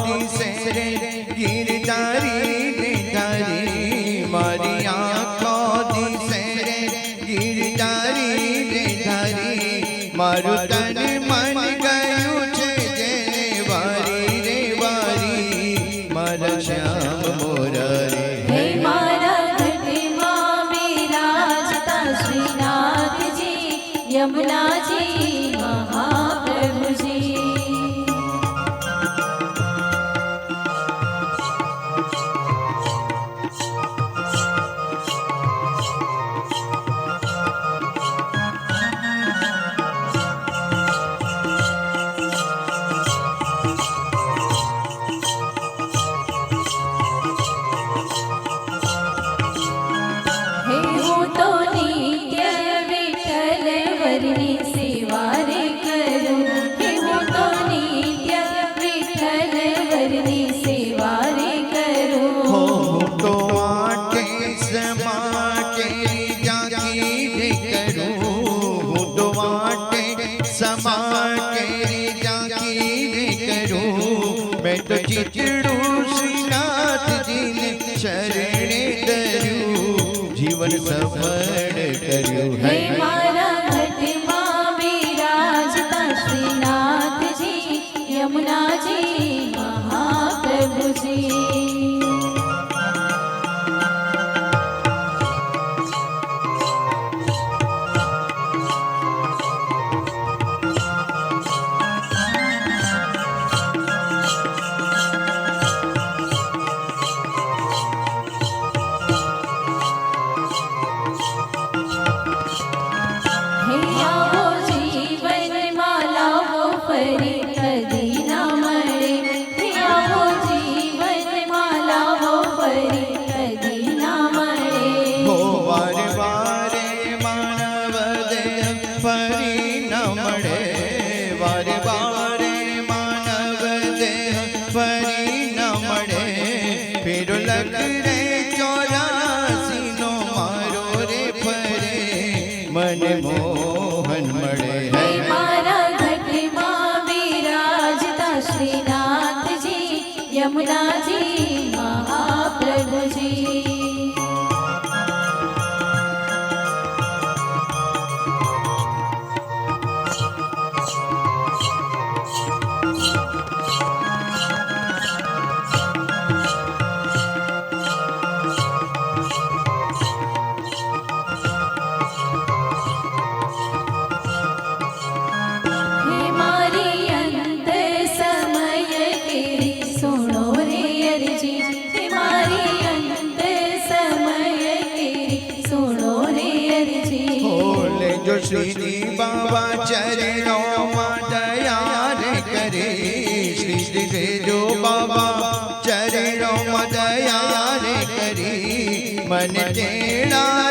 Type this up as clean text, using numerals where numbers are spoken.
दिसे रे गिरधारी गिरधारी मारी आँखों दिसे रे गिरधारी गिरधारी मारू तन मन गયું છે જેને વારી રે વારી મારા શ્યામ મોરારી હે મારા ઘટમાં બિરાજતા શ્રીનાથજી યમુનાજી મહાપ્રભુજી तो चिचड़ू श्रीनाथ जी ने शरणे दर्यू जीवन सफल कर्यू है मारा घटમાં બિરાજતા શ્રીનાથજી યમુનાજી મહાપ્રભુજી मन मोहन मड़े है मारा घटમાં બિરાજતા શ્રીનાથજી યમુનાજી મહાપ્રભુજી जो श्री बाबा चरणों में दया करे श्री श्री जो बाबा चरणों में दया करे मन टेढ़ा